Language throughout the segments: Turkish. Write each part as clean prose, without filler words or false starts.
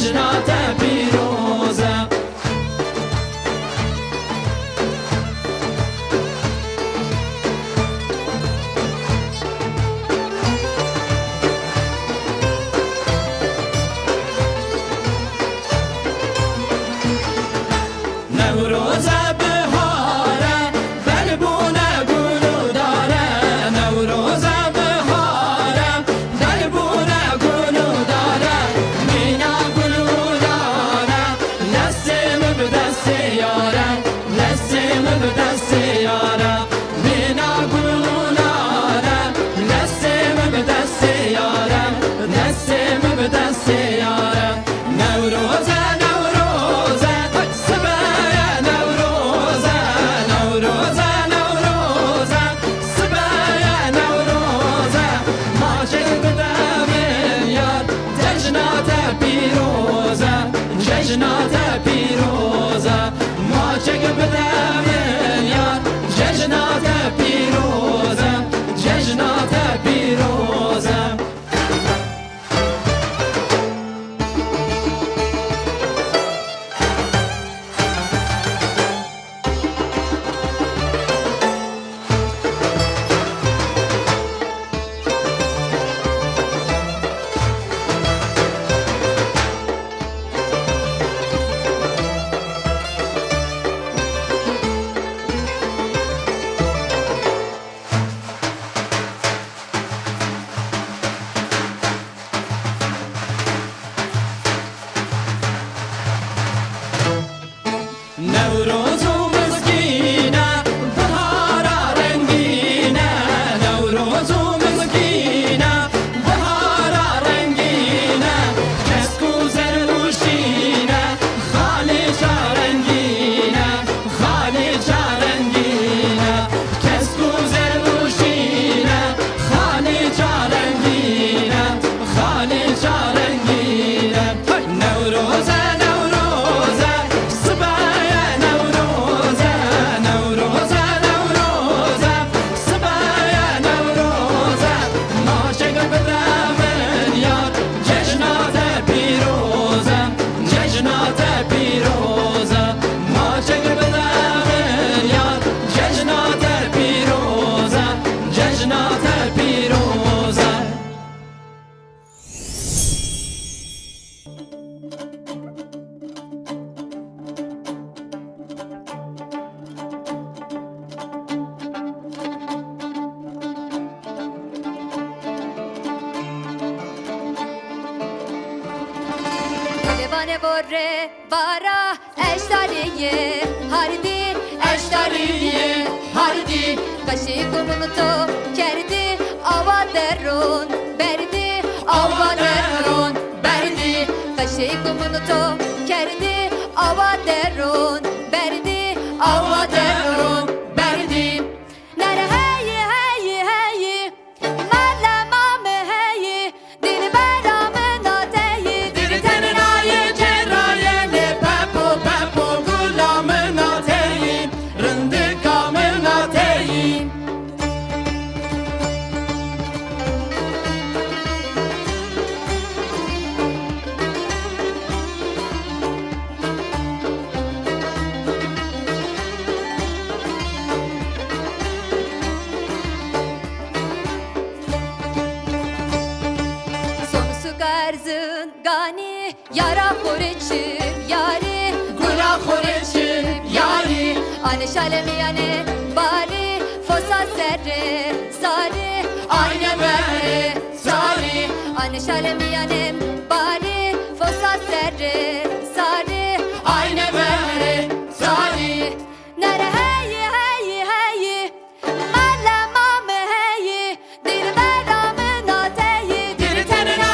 ججنات پیروزه نوروز بهاره بلبونه گلو داره نوروز بهاره بلبونه گلو داره مینا گلو داره نسیم به دست یاره نسیم به دست یاره مینا گلو داره نسیم به دست یاره نسیم به دست یاره نوروز ججنات پیروزه ما چک بدم یار ججنات پیروزه ججنات پیروزه نوروز و مسکینه بهارا رنگینه نوروز و مسکینه بهارا رنگینه کسکو زروشینه خالی چارنگینه خالی چارنگینه کسکو زروشینه خالی چارنگینه خالی چارنگینه نوروز Vane vorre vara eştariye hardi eştariye hardi kaşı kumunu to kerdi avaderon berdi avaderon berdi kaşı kumunu to kerdi avaderon berdi avaderon berdi nere hey hey hey malama me hey dil beramı nateyi dil tenin garzın gani yara koreçim yari gura koreçim yari ane şalemi ane bari fosa serre sari ayne bere sari ane şalemi ane bari fosa serre sari ayne bere sari nere hey hey hey malama me hey dil beramı nateyi dil tenin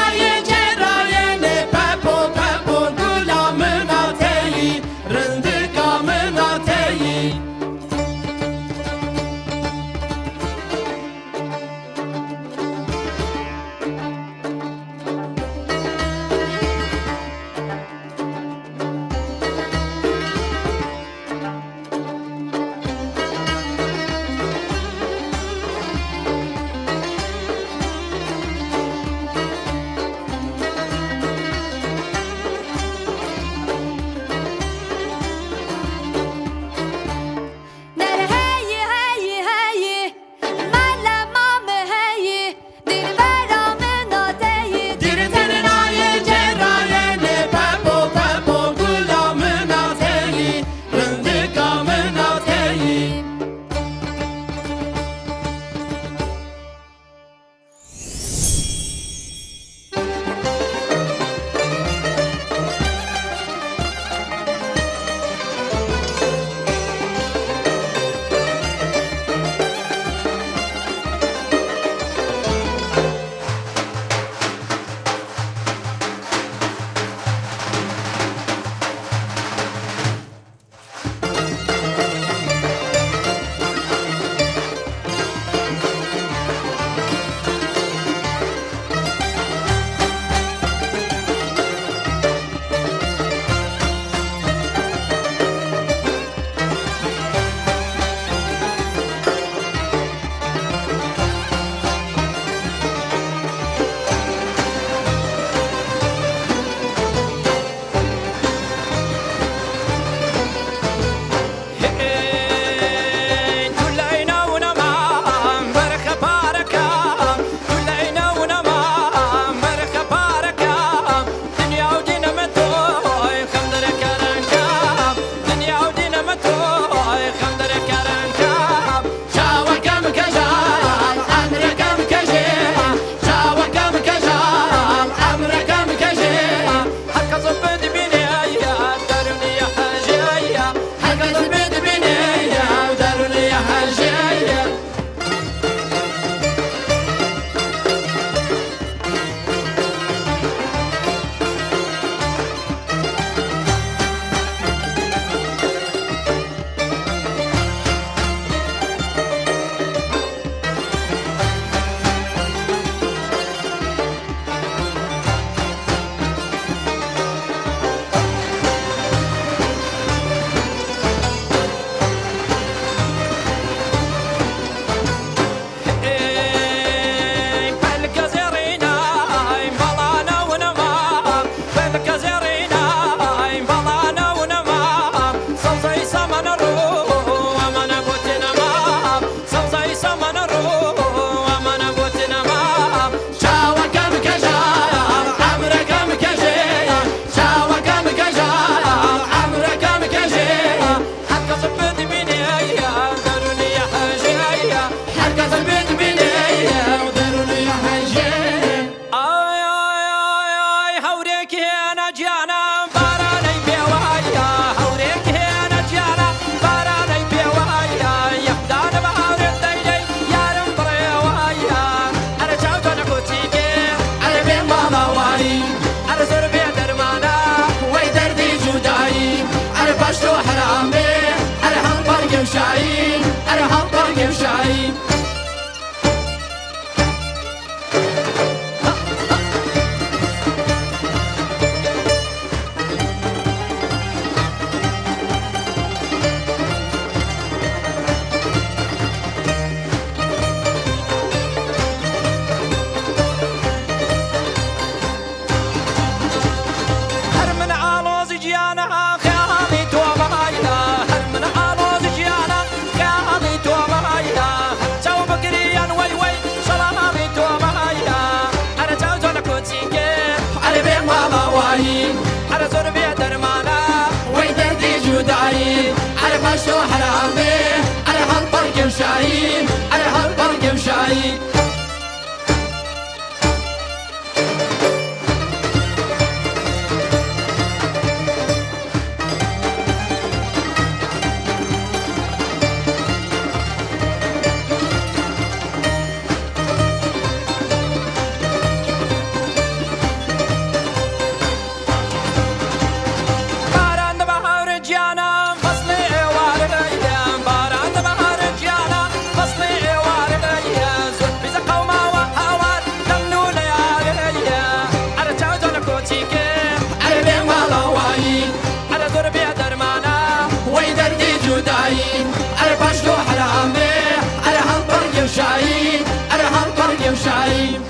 یاری